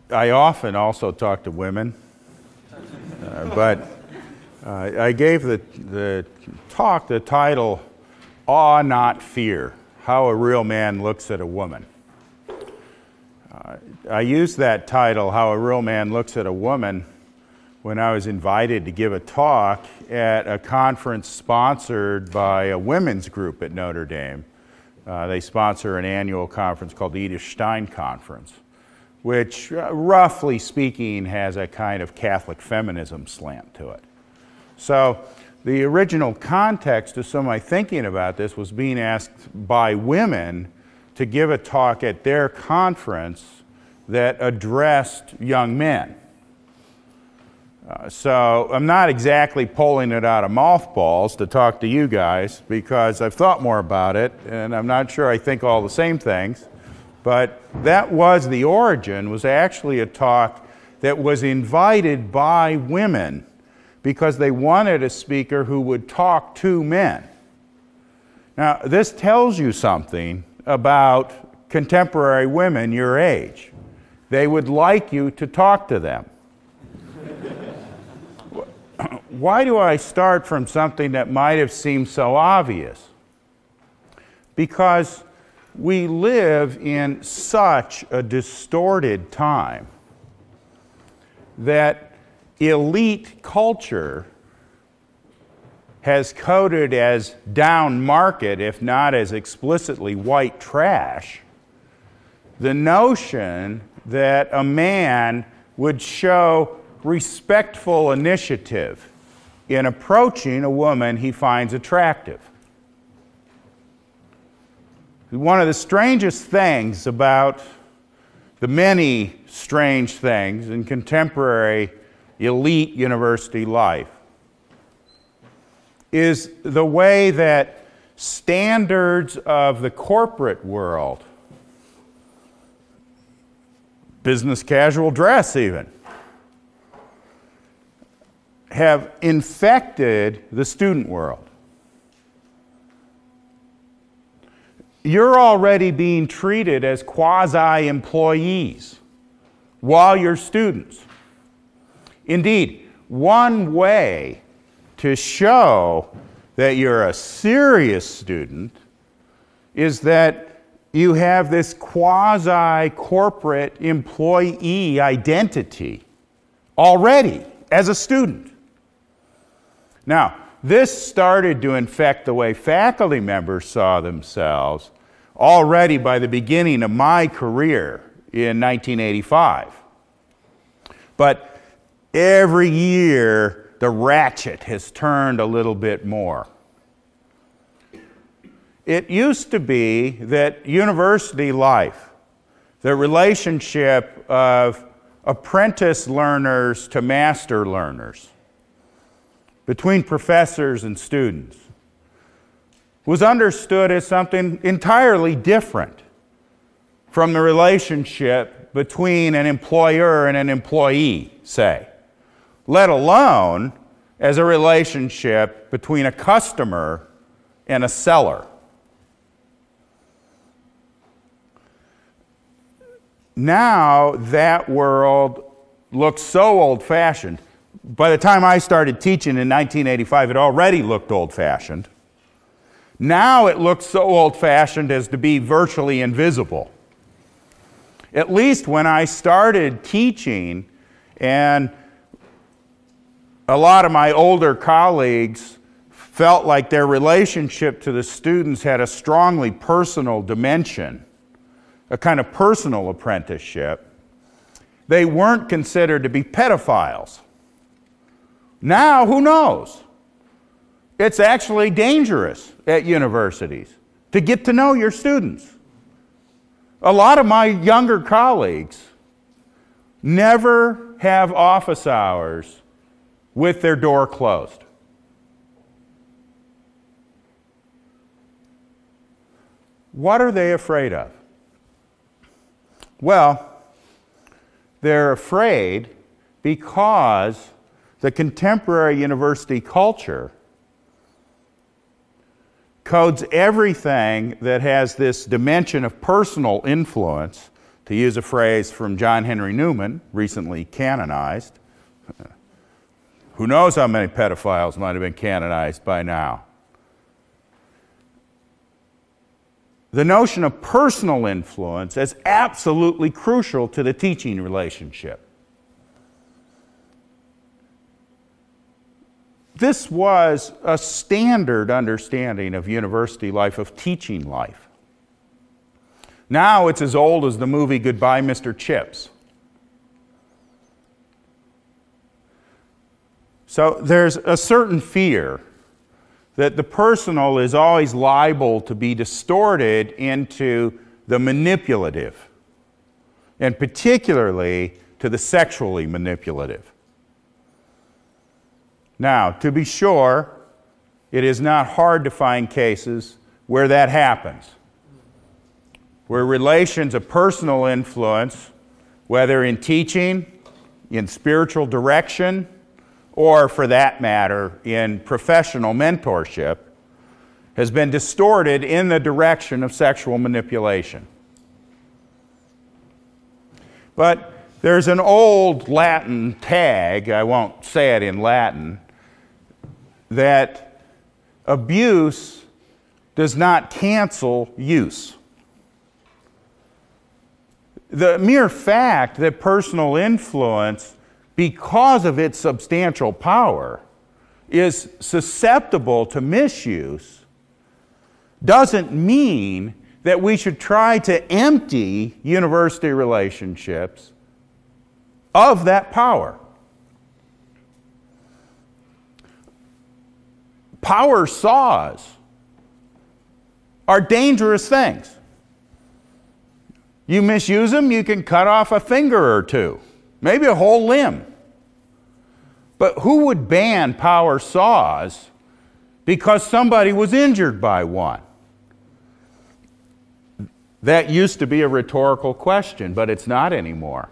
I often also talk to women, but I gave the talk the title, Awe Not Fear, How a Real Man Looks at a Woman. I used that title, How a Real Man Looks at a Woman, when I was invited to give a talk at a conference sponsored by a women's group at Notre Dame. They sponsor an annual conference called the Edith Stein Conference, which, roughly speaking, has a kind of Catholic feminism slant to it. So the original context of some of my thinking about this was being asked by women to give a talk at their conference that addressed young men. So I'm not exactly pulling it out of mothballs to talk to you guys, because I've thought more about it, and I'm not sure I think all the same things. But that was the origin, was actually a talk that was invited by women because they wanted a speaker who would talk to men. Now, this tells you something about contemporary women your age. They would like you to talk to them. Why do I start from something that might have seemed so obvious? Because we live in such a distorted time that elite culture has coded as down market, if not as explicitly white trash, the notion that a man would show respectful initiative in approaching a woman he finds attractive. One of the strangest things about the many strange things in contemporary elite university life is the way that standards of the corporate world, business casual dress even, have infected the student world. You're already being treated as quasi-employees while you're students. Indeed, one way to show that you're a serious student is that you have this quasi-corporate employee identity already as a student. Now, this started to infect the way faculty members saw themselves already by the beginning of my career in 1985. But every year, the ratchet has turned a little bit more. It used to be that university life, the relationship of apprentice learners to master learners, between professors and students, was understood as something entirely different from the relationship between an employer and an employee, say, let alone as a relationship between a customer and a seller. Now that world looks so old-fashioned. By the time I started teaching in 1985, it already looked old-fashioned. Now it looks so old-fashioned as to be virtually invisible. At least when I started teaching, and a lot of my older colleagues felt like their relationship to the students had a strongly personal dimension, a kind of personal apprenticeship, they weren't considered to be pedophiles. Now, who knows? It's actually dangerous at universities to get to know your students. A lot of my younger colleagues never have office hours with their door closed. What are they afraid of? Well, they're afraid because the contemporary university culture codes everything that has this dimension of personal influence To use a phrase from John Henry Newman, recently canonized. Who knows how many pedophiles might have been canonized by now? The notion of personal influence is absolutely crucial to the teaching relationship. This was a standard understanding of university life, of teaching life. Now it's as old as the movie Goodbye, Mr. Chips. So there's a certain fear that the personal is always liable to be distorted into the manipulative, and particularly to the sexually manipulative. Now, to be sure, it is not hard to find cases where that happens, where relations of personal influence, whether in teaching, in spiritual direction, or for that matter, in professional mentorship, has been distorted in the direction of sexual manipulation. But there's an old Latin tag, I won't say it in Latin, that abuse does not cancel use. The mere fact that personal influence, because of its substantial power, is susceptible to misuse doesn't mean that we should try to empty university relationships of that power. Power saws are dangerous things. You misuse them, you can cut off a finger or two, maybe a whole limb. But who would ban power saws because somebody was injured by one? That used to be a rhetorical question, but it's not anymore.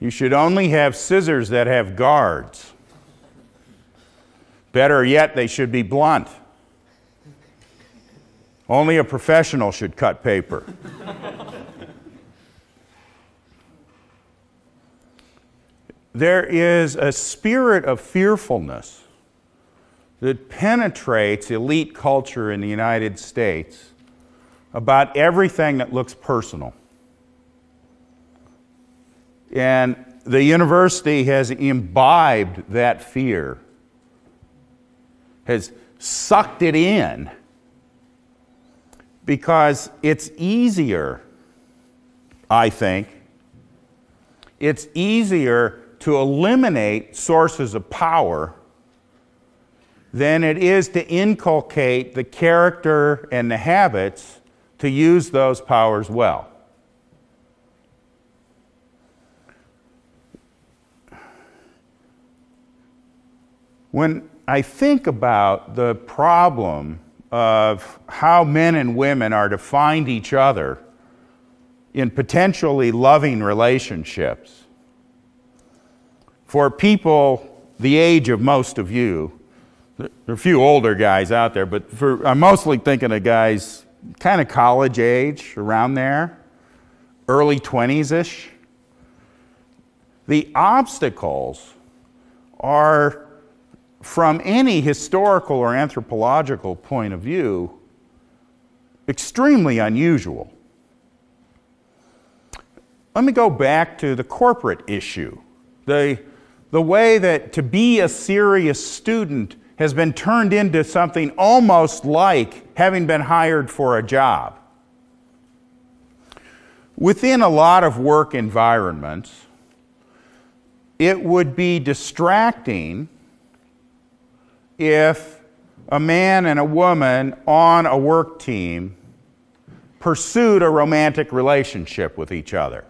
You should only have scissors that have guards. Better yet, they should be blunt. Only a professional should cut paper. There is a spirit of fearfulness that penetrates elite culture in the United States about everything that looks personal. And the university has imbibed that fear, has sucked it in, because it's easier, I think, it's easier to eliminate sources of power than it is to inculcate the character and the habits to use those powers well. When I think about the problem of how men and women are to find each other in potentially loving relationships, for people the age of most of you, there are a few older guys out there, but I'm mostly thinking of guys kind of college age, around there, early 20s-ish. The obstacles are, from any historical or anthropological point of view, extremely unusual. Let me go back to the corporate issue. The way that to be a serious student has been turned into something almost like having been hired for a job. Within a lot of work environments, it would be distracting if a man and a woman on a work team pursued a romantic relationship with each other.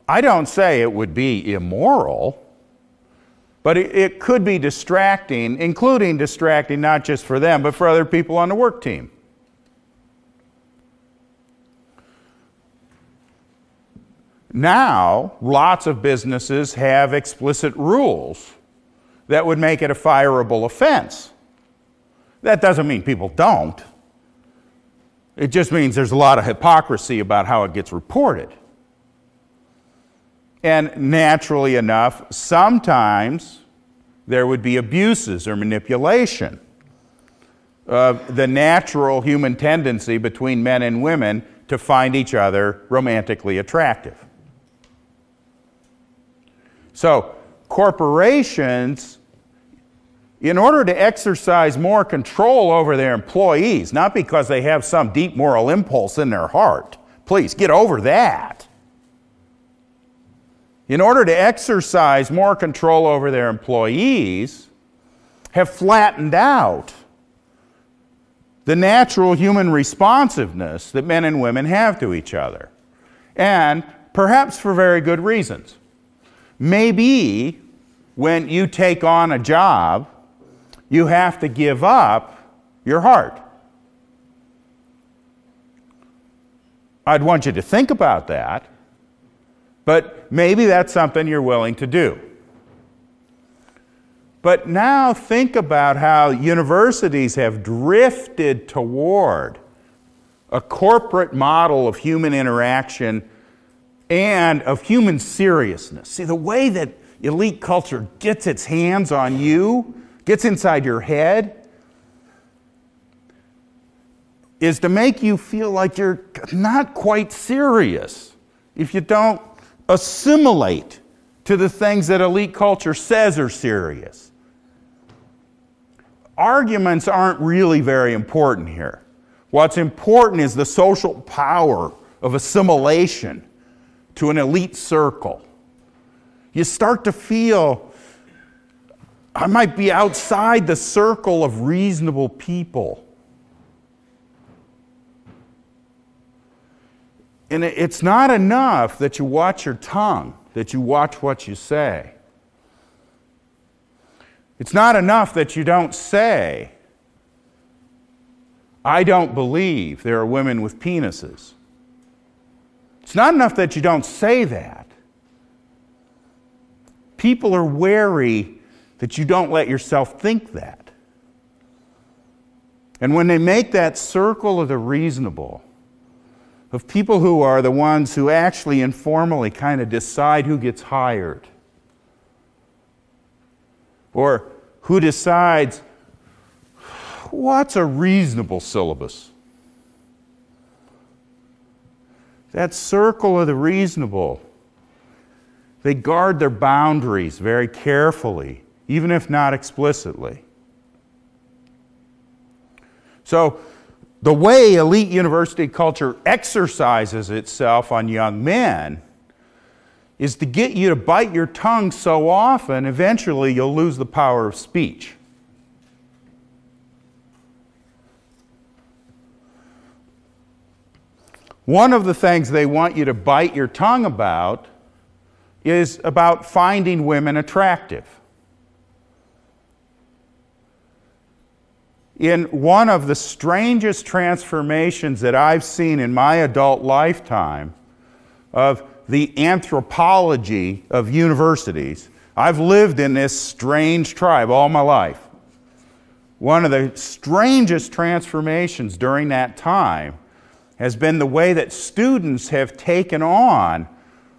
I don't say it would be immoral, but it could be distracting, including distracting not just for them, but for other people on the work team. Now, lots of businesses have explicit rules that would make it a fireable offense. That doesn't mean people don't. It just means there's a lot of hypocrisy about how it gets reported. And naturally enough, sometimes there would be abuses or manipulation of the natural human tendency between men and women to find each other romantically attractive. So, corporations, in order to exercise more control over their employees, not because they have some deep moral impulse in their heart, please get over that. In order to exercise more control over their employees, have flattened out the natural human responsiveness that men and women have to each other. And perhaps for very good reasons. Maybe when you take on a job, you have to give up your heart. I'd want you to think about that, but maybe that's something you're willing to do. But now think about how universities have drifted toward a corporate model of human interaction and of human seriousness. See, the way that elite culture gets its hands on you, gets inside your head, is to make you feel like you're not quite serious if you don't assimilate to the things that elite culture says are serious. Arguments aren't really very important here. What's important is the social power of assimilation to an elite circle. You start to feel, I might be outside the circle of reasonable people. And it's not enough that you watch your tongue, that you watch what you say. It's not enough that you don't say, I don't believe there are women with penises. It's not enough that you don't say that. People are wary that you don't let yourself think that. And when they make that circle of the reasonable, of people who are the ones who actually informally kind of decide who gets hired, or who decides what's a reasonable syllabus. That circle of the reasonable, they guard their boundaries very carefully, even if not explicitly. So, the way elite university culture exercises itself on young men is to get you to bite your tongue so often, eventually you'll lose the power of speech. One of the things they want you to bite your tongue about is about finding women attractive. In one of the strangest transformations that I've seen in my adult lifetime of the anthropology of universities, I've lived in this strange tribe all my life. One of the strangest transformations during that time has been the way that students have taken on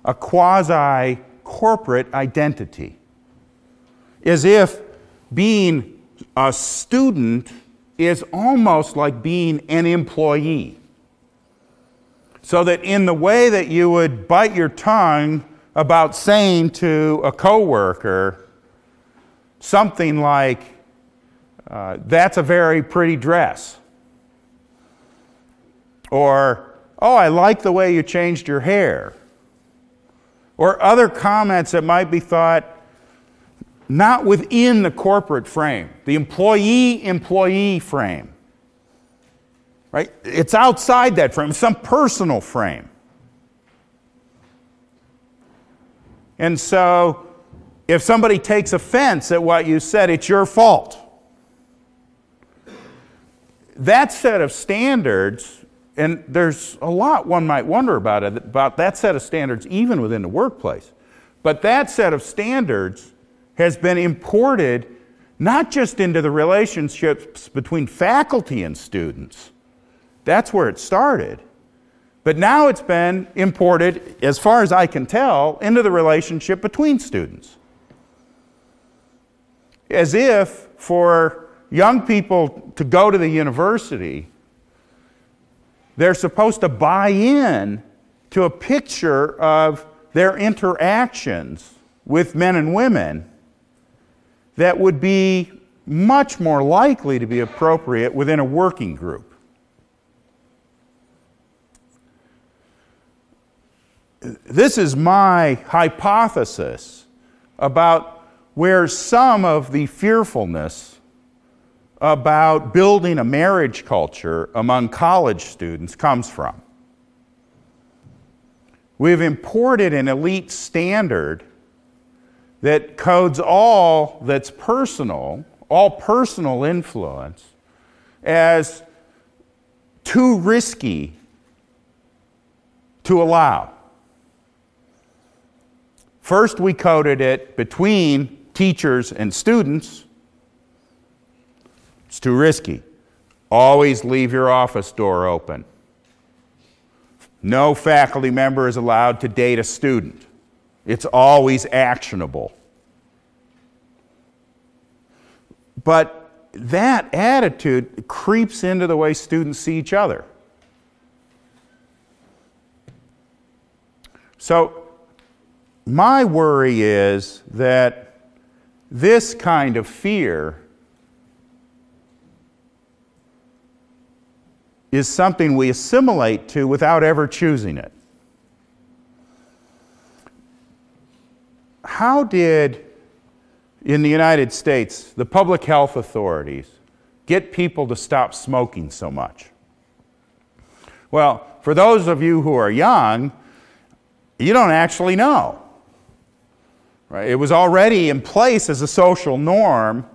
a quasi-corporate identity. As if being a student is almost like being an employee. So that in the way that you would bite your tongue about saying to a coworker something like, that's a very pretty dress. Or, oh, I like the way you changed your hair. Or other comments that might be thought not within the corporate frame, the employee frame. Right? It's outside that frame, it's some personal frame. And so, if somebody takes offense at what you said, it's your fault. That set of standards, and there's a lot one might wonder about that set of standards even within the workplace, but that set of standards has been imported not just into the relationships between faculty and students. That's where it started. But now it's been imported, as far as I can tell, into the relationship between students. As if for young people to go to the university, they're supposed to buy in to a picture of their interactions with men and women that would be much more likely to be appropriate within a working group. This is my hypothesis about where some of the fearfulness about building a marriage culture among college students comes from. We've imported an elite standard that codes all that's personal, all personal influence, as too risky to allow. First, we coded it between teachers and students. It's too risky. Always leave your office door open. No faculty member is allowed to date a student. It's always actionable. But that attitude creeps into the way students see each other. So, my worry is that this kind of fear is something we assimilate to without ever choosing it. How did, in the United States, the public health authorities get people to stop smoking so much? Well, for those of you who are young, you don't actually know. Right? It was already in place as a social norm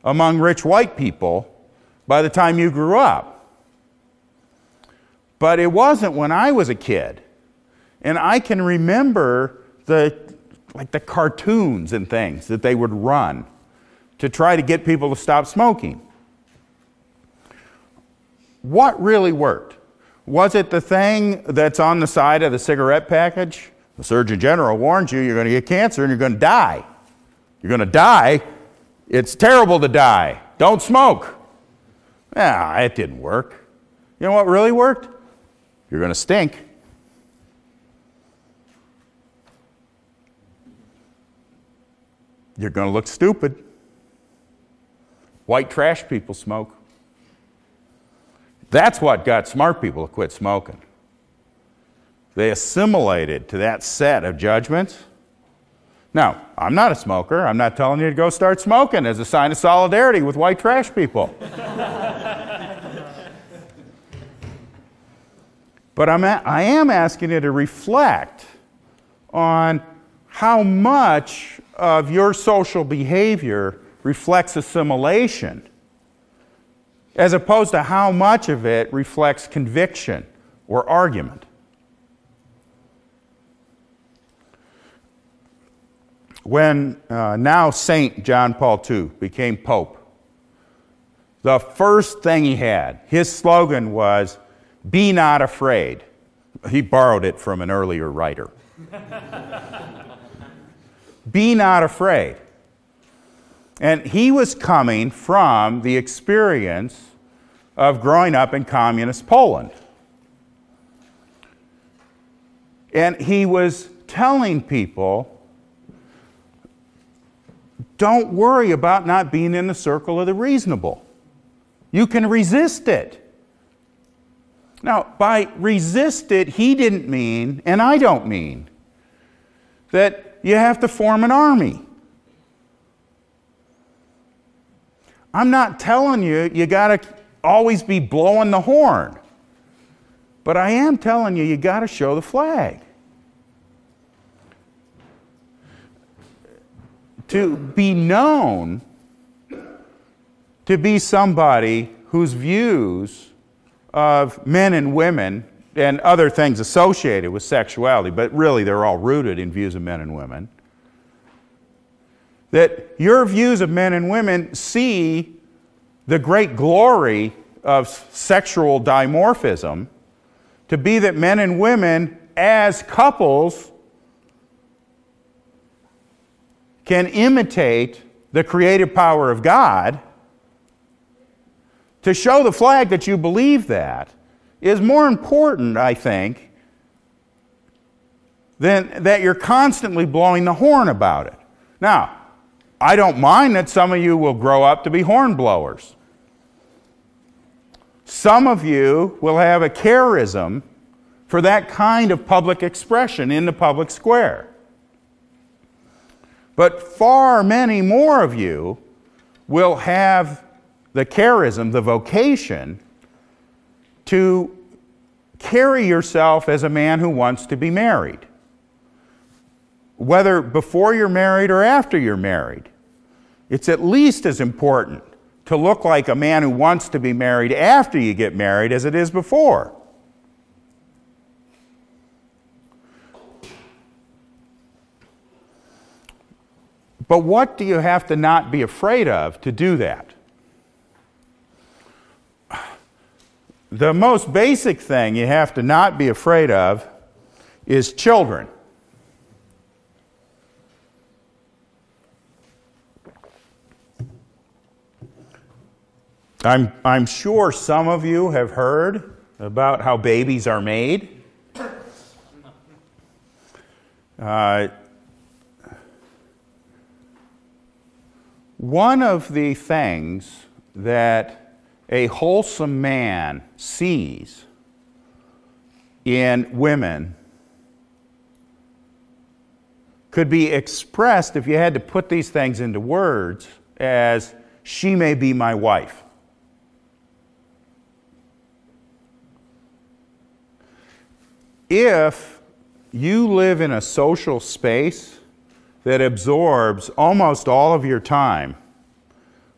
among rich white people by the time you grew up. But it wasn't when I was a kid. And I can remember the cartoons and things that they would run to try to get people to stop smoking. What really worked? Was it the thing that's on the side of the cigarette package? The Surgeon General warns you you're going to get cancer and you're going to die. You're going to die. It's terrible to die. Don't smoke. Ah, it didn't work. You know what really worked? You're going to stink. You're going to look stupid. White trash people smoke. That's what got smart people to quit smoking. They assimilated to that set of judgments. Now, I'm not a smoker. I'm not telling you to go start smoking as a sign of solidarity with white trash people. But I am asking you to reflect on how much of your social behavior reflects assimilation, as opposed to how much of it reflects conviction or argument. When now Saint John Paul II became Pope, the first thing he had, his slogan was, "Be not afraid." He borrowed it from an earlier writer. Be not afraid. And he was coming from the experience of growing up in communist Poland. And he was telling people, don't worry about not being in the circle of the reasonable. You can resist it. Now, by resist it, he didn't mean, and I don't mean, that you have to form an army. I'm not telling you you got to always be blowing the horn. But I am telling you got to show the flag. To be known to be somebody whose views of men and women and other things associated with sexuality, but really they're all rooted in views of men and women, that your views of men and women see the great glory of sexual dimorphism to be that men and women as couples can imitate the creative power of God. To show the flag that you believe that is more important, I think, than that you're constantly blowing the horn about it. Now, I don't mind that some of you will grow up to be horn blowers. Some of you will have a charism for that kind of public expression in the public square. But far many more of you will have the charism, the vocation, to carry yourself as a man who wants to be married. Whether before you're married or after you're married, it's at least as important to look like a man who wants to be married after you get married as it is before. But what do you have to not be afraid of to do that? The most basic thing you have to not be afraid of is children. I'm sure some of you have heard about how babies are made. One of the things that a wholesome man sees in women could be expressed, if you had to put these things into words, as she may be my wife. If you live in a social space that absorbs almost all of your time,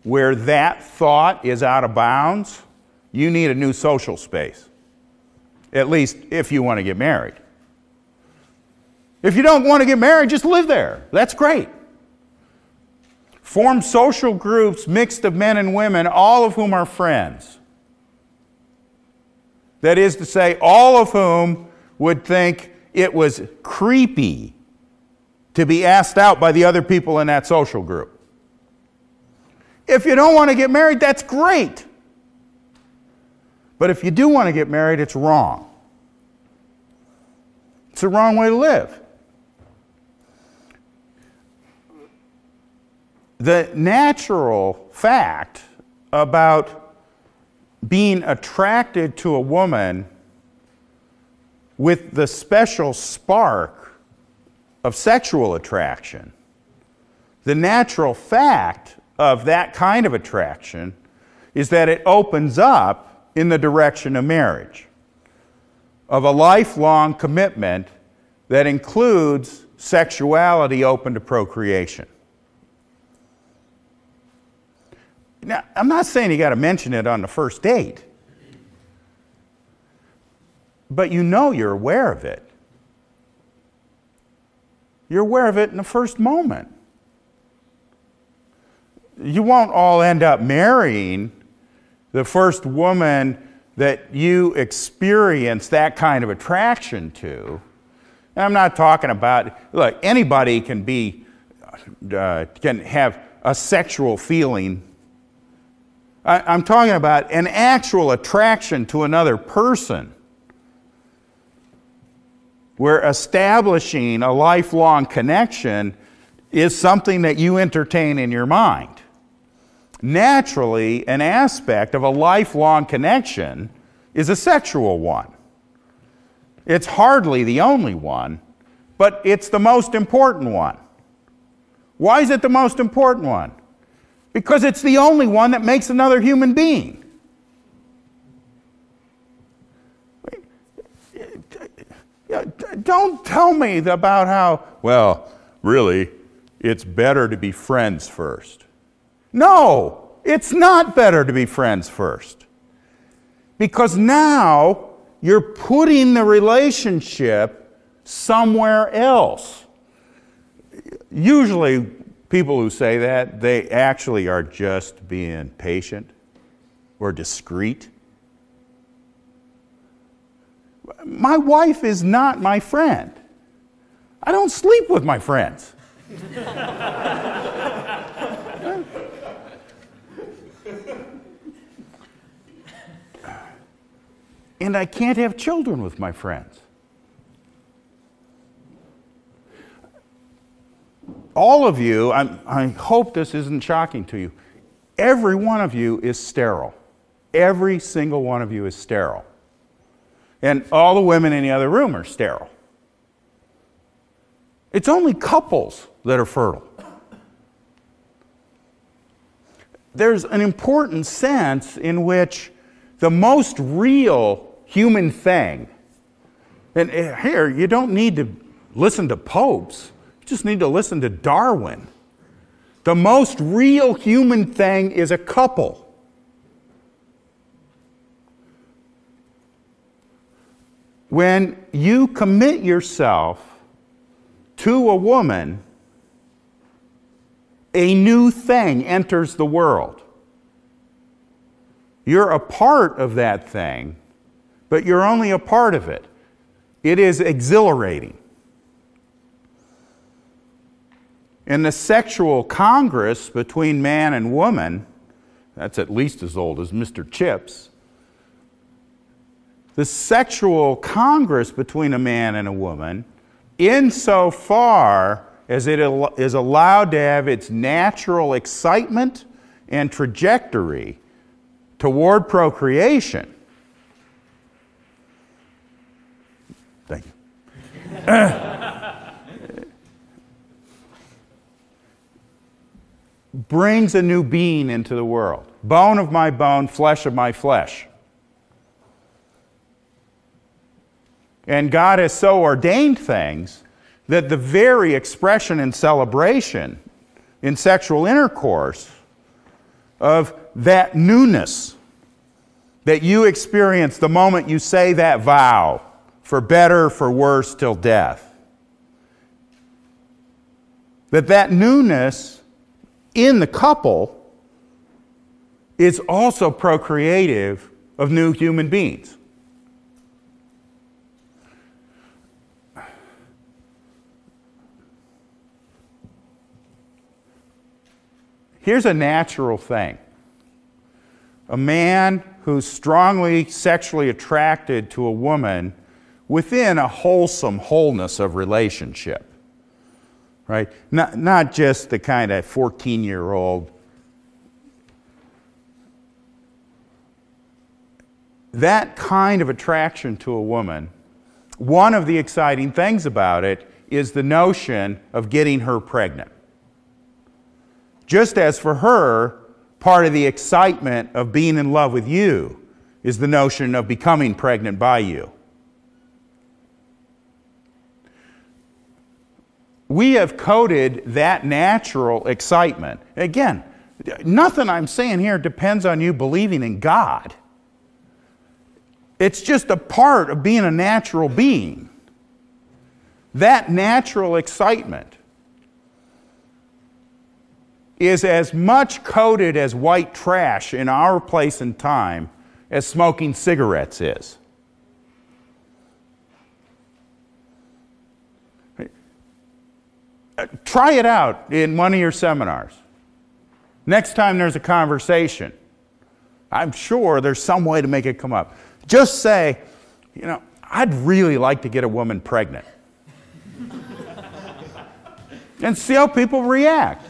where that thought is out of bounds, you need a new social space. At least if you want to get married. If you don't want to get married, just live there. That's great. Form social groups mixed of men and women, all of whom are friends. That is to say, all of whom would think it was creepy to be asked out by the other people in that social group. If you don't want to get married, that's great. But if you do want to get married, it's wrong. It's the wrong way to live. The natural fact about being attracted to a woman with the special spark of sexual attraction, the natural fact of that kind of attraction is that it opens up in the direction of marriage, of a lifelong commitment that includes sexuality open to procreation. Now, I'm not saying you got to mention it on the first date, but you know you're aware of it. You're aware of it in the first moment. You won't all end up marrying the first woman that you experience that kind of attraction to. And I'm not talking about, look, anybody can have a sexual feeling. I'm talking about an actual attraction to another person, where establishing a lifelong connection is something that you entertain in your mind. Naturally, an aspect of a lifelong connection is a sexual one. It's hardly the only one, but it's the most important one. Why is it the most important one? Because it's the only one that makes another human being. Don't tell me about how, well, really, it's better to be friends first. No, it's not better to be friends first. Because now you're putting the relationship somewhere else. Usually people who say that, they actually are just being patient or discreet. My wife is not my friend. I don't sleep with my friends. And I can't have children with my friends. All of you, I hope this isn't shocking to you, every one of you is sterile. Every single one of you is sterile. And all the women in the other room are sterile. It's only couples that are fertile. There's an important sense in which the most real human thing, and here, you don't need to listen to popes, you just need to listen to Darwin. The most real human thing is a couple. When you commit yourself to a woman, a new thing enters the world. You're a part of that thing, but you're only a part of it. It is exhilarating. And the sexual congress between man and woman, that's at least as old as Mr. Chips. The sexual congress between a man and a woman, insofar as it is allowed to have its natural excitement and trajectory toward procreation. Thank you. Brings a new being into the world. Bone of my bone, flesh of my flesh. And God has so ordained things that the very expression and celebration in sexual intercourse of that newness that you experience the moment you say that vow, for better, for worse, till death, that newness in the couple is also procreative of new human beings. Here's a natural thing. A man who's strongly sexually attracted to a woman within a wholesome wholeness of relationship, right? Not just the kind of 14-year-old. That kind of attraction to a woman, one of the exciting things about it is the notion of getting her pregnant. Just as for her, part of the excitement of being in love with you is the notion of becoming pregnant by you. We have coded that natural excitement. Again, nothing I'm saying here depends on you believing in God. It's just a part of being a natural being. That natural excitement is as much coded as white trash in our place and time as smoking cigarettes is. Try it out in one of your seminars. Next time there's a conversation, I'm sure there's some way to make it come up. Just say, I'd really like to get a woman pregnant. And see how people react.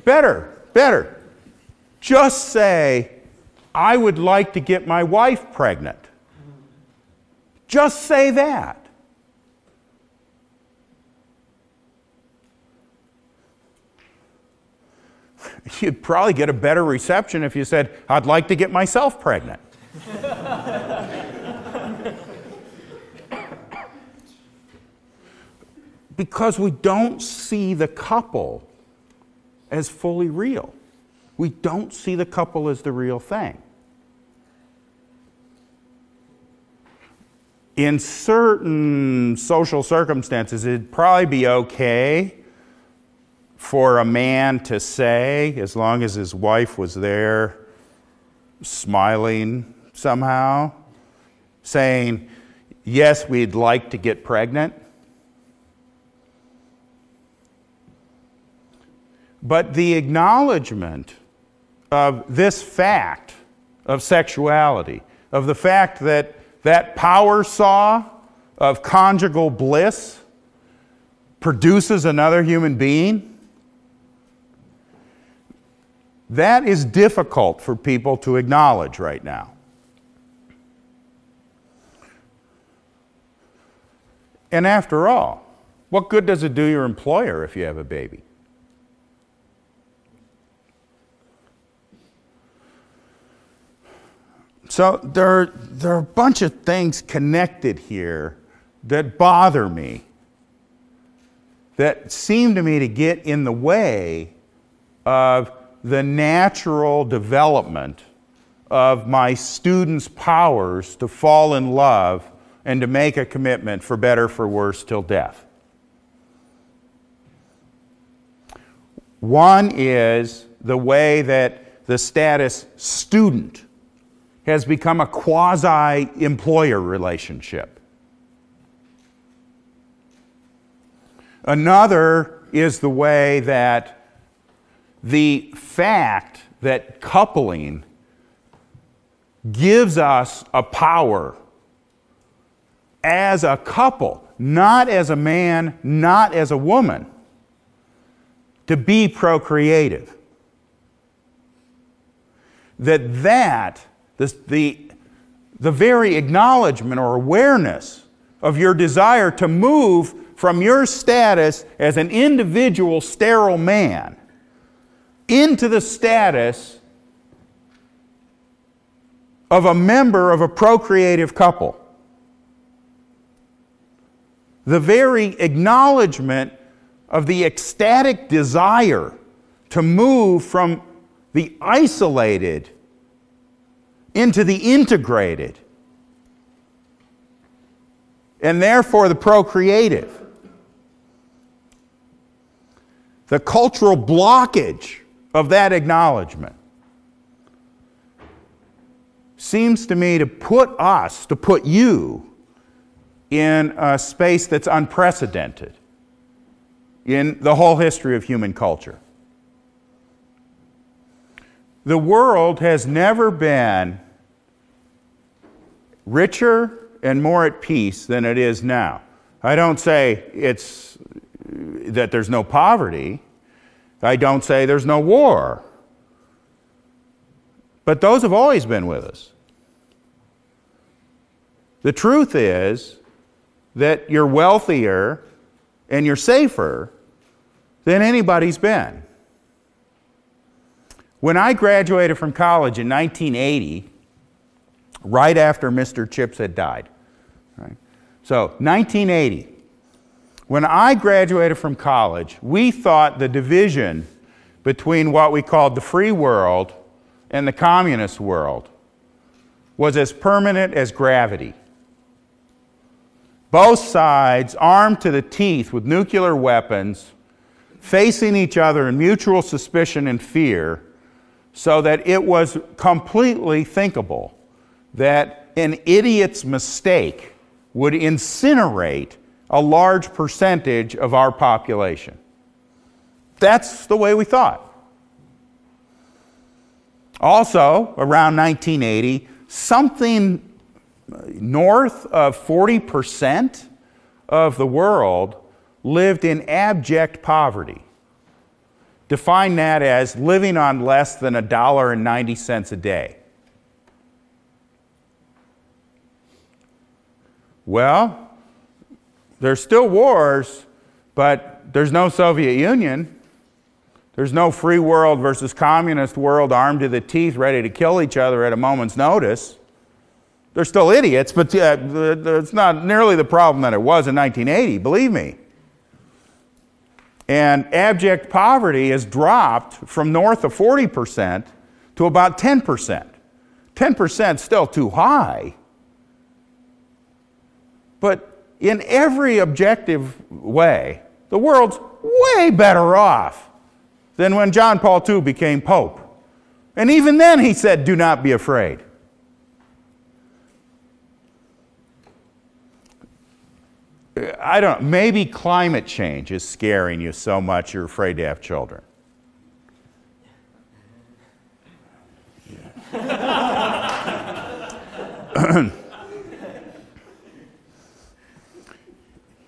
Better. Just say, I would like to get my wife pregnant. Just say that. You'd probably get a better reception if you said, I'd like to get myself pregnant. Because we don't see the couple as fully real. We don't see the couple as the real thing. in certain social circumstances, it'd probably be okay for a man to say, as long as his wife was there, smiling somehow, saying, yes, we'd like to get pregnant. But the acknowledgement of this fact of sexuality, of the fact that that power saw of conjugal bliss produces another human being, that is difficult for people to acknowledge right now. And after all, what good does it do your employer if you have a baby? So there are a bunch of things connected here that bother me, that seem to me to get in the way of the natural development of my students' powers to fall in love and to make a commitment for better, for worse, till death. One is the way that the status student has become a quasi-employer relationship. Another is the way that the fact that coupling gives us a power as a couple, not as a man, not as a woman, to be procreative. The very acknowledgement or awareness of your desire to move from your status as an individual sterile man into the status of a member of a procreative couple. The very acknowledgement of the ecstatic desire to move from the isolated into the integrated, and therefore the procreative. The cultural blockage of that acknowledgement seems to me to put you in a space that's unprecedented in the whole history of human culture. The world has never been richer and more at peace than it is now. I don't say that there's no poverty. I don't say there's no war. But those have always been with us. The truth is that you're wealthier and you're safer than anybody's been. When I graduated from college in 1980, right after Mr. Chips had died, right? So 1980, when I graduated from college, we thought the division between what we called the free world and the communist world was as permanent as gravity. Both sides, armed to the teeth with nuclear weapons, facing each other in mutual suspicion and fear, so that it was completely thinkable that an idiot's mistake would incinerate a large percentage of our population. That's the way we thought. Also, around 1980, something north of 40% of the world lived in abject poverty. Define that as living on less than $1.90 a day. Well, there's still wars, but there's no Soviet Union. There's no free world versus communist world armed to the teeth, ready to kill each other at a moment's notice. They're still idiots, but it's not nearly the problem that it was in 1980, believe me. And abject poverty has dropped from north of 40% to about 10%. 10% is still too high. But in every objective way, the world's way better off than when John Paul II became Pope. And even then he said, do not be afraid. I don't know, maybe climate change is scaring you so much you're afraid to have children.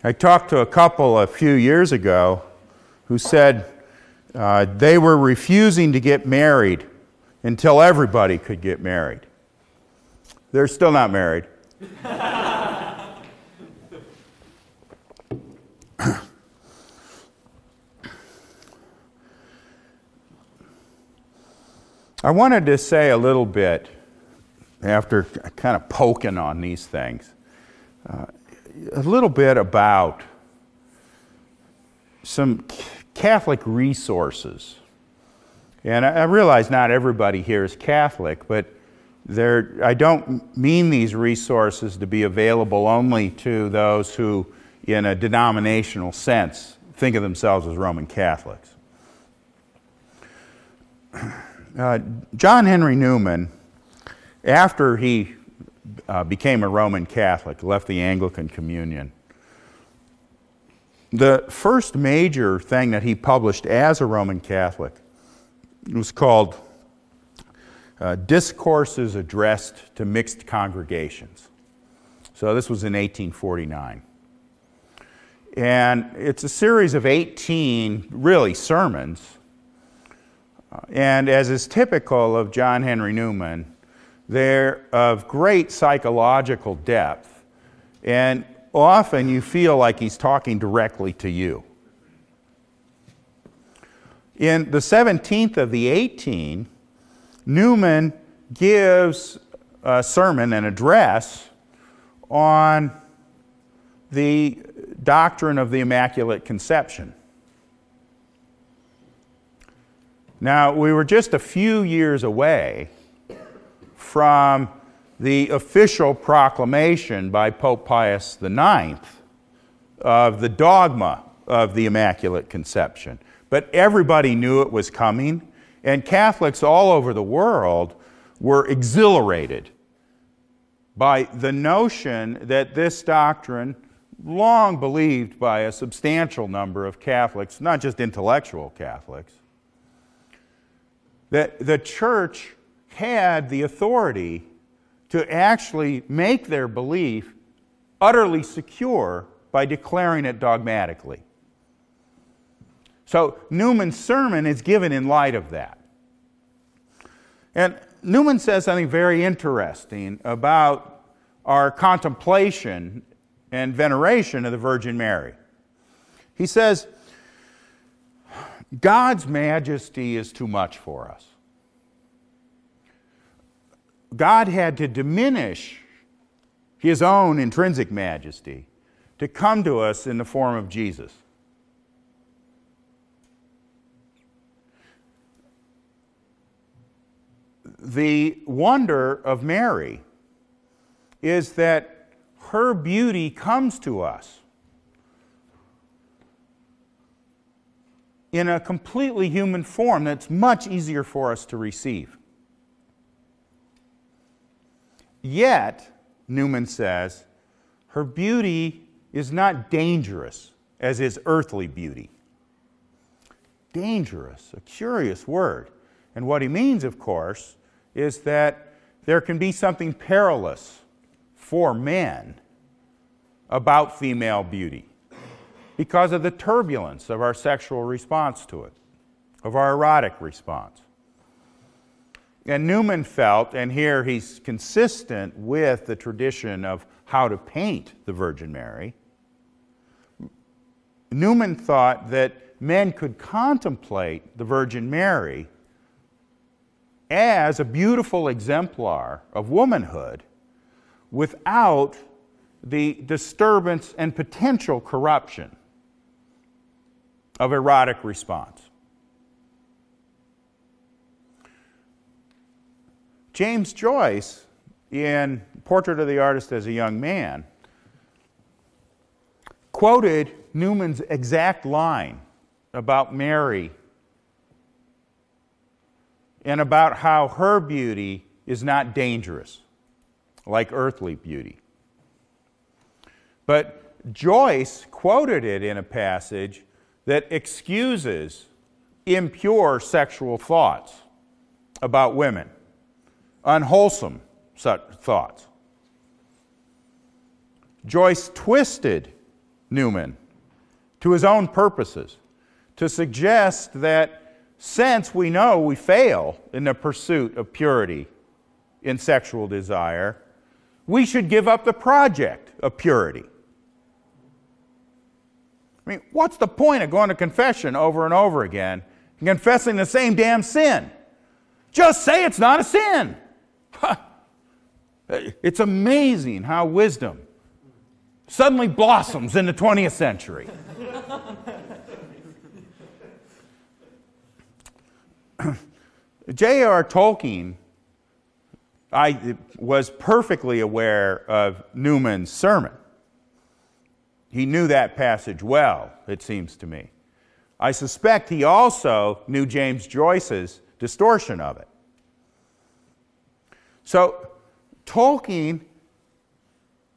I talked to a couple a few years ago who said they were refusing to get married until everybody could get married. They're still not married. I wanted to say a little bit, after kind of poking on these things, a little bit about some Catholic resources. And I realize not everybody here is Catholic, but I don't mean these resources to be available only to those who, in a denominational sense, think of themselves as Roman Catholics. John Henry Newman, after he became a Roman Catholic, left the Anglican Communion, the first major thing that he published as a Roman Catholic was called Discourses addressed to mixed congregations. So this was in 1849. And it's a series of 18, really, sermons. And as is typical of John Henry Newman, they're of great psychological depth. And often you feel like he's talking directly to you. In the 17th of the 18, Newman gives a sermon, an address, on the doctrine of the Immaculate Conception. Now, we were just a few years away from the official proclamation by Pope Pius IX of the dogma of the Immaculate Conception. But everybody knew it was coming, and Catholics all over the world were exhilarated by the notion that this doctrine, long believed by a substantial number of Catholics, not just intellectual Catholics, that the Church had the authority to actually make their belief utterly secure by declaring it dogmatically. So Newman's sermon is given in light of that. And Newman says something very interesting about our contemplation and veneration of the Virgin Mary. He says, God's majesty is too much for us. God had to diminish His own intrinsic majesty to come to us in the form of Jesus. The wonder of Mary is that her beauty comes to us in a completely human form that's much easier for us to receive. Yet, Newman says, her beauty is not dangerous as is earthly beauty. Dangerous, a curious word. And what he means, of course, is that there can be something perilous for men about female beauty because of the turbulence of our sexual response to it, of our erotic response. And Newman felt, and here he's consistent with the tradition of how to paint the Virgin Mary, Newman thought that men could contemplate the Virgin Mary as a beautiful exemplar of womanhood without the disturbance and potential corruption of erotic response. James Joyce, in Portrait of the Artist as a Young Man, quoted Newman's exact line about Mary and about how her beauty is not dangerous, like earthly beauty. But Joyce quoted it in a passage that excuses impure sexual thoughts about women, unwholesome such thoughts. Joyce twisted Newman to his own purposes to suggest that since we know we fail in the pursuit of purity in sexual desire, we should give up the project of purity. I mean, what's the point of going to confession over and over again and confessing the same damn sin? Just say it's not a sin. It's amazing how wisdom suddenly blossoms in the 20th century. J.R.R. Tolkien was perfectly aware of Newman's sermon. He knew that passage well, it seems to me. I suspect he also knew James Joyce's distortion of it. So Tolkien,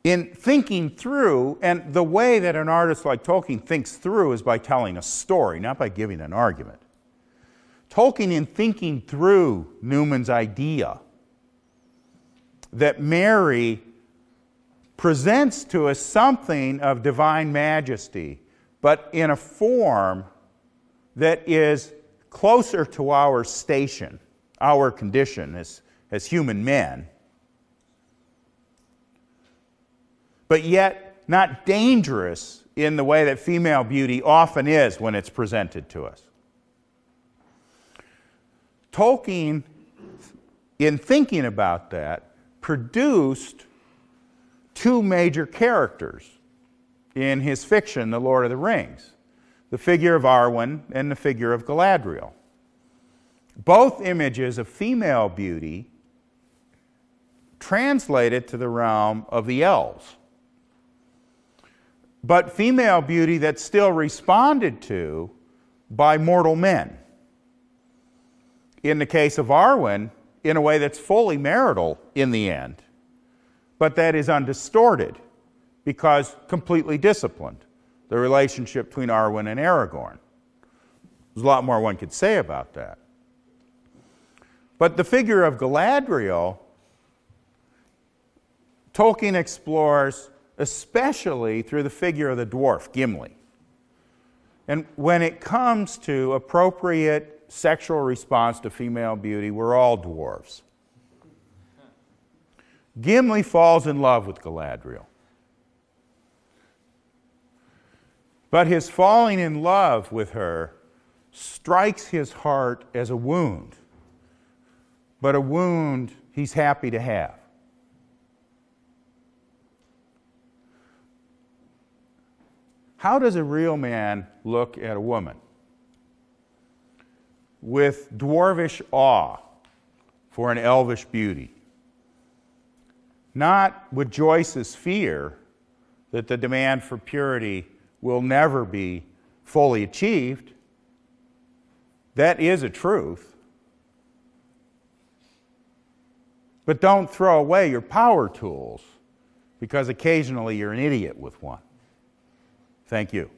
in thinking through, and the way that an artist like Tolkien thinks through is by telling a story, not by giving an argument. Tolkien, in thinking through Newman's idea that Mary presents to us something of divine majesty, but in a form that is closer to our station, our condition as human men, but yet not dangerous in the way that female beauty often is when it's presented to us. Tolkien, in thinking about that, produced two major characters in his fiction, The Lord of the Rings, the figure of Arwen and the figure of Galadriel. Both images of female beauty translated to the realm of the elves, but female beauty that's still responded to by mortal men. In the case of Arwen, in a way that's fully marital in the end, but that is undistorted because completely disciplined. The relationship between Arwen and Aragorn. There's a lot more one could say about that. But the figure of Galadriel, Tolkien explores especially through the figure of the dwarf, Gimli. And when it comes to appropriate sexual response to female beauty, we're all dwarves. Gimli falls in love with Galadriel. But his falling in love with her strikes his heart as a wound, but a wound he's happy to have. How does a real man look at a woman? With dwarvish awe for an elvish beauty. Not with Joyce's fear that the demand for purity will never be fully achieved. That is a truth. But don't throw away your power tools because occasionally you're an idiot with one. Thank you.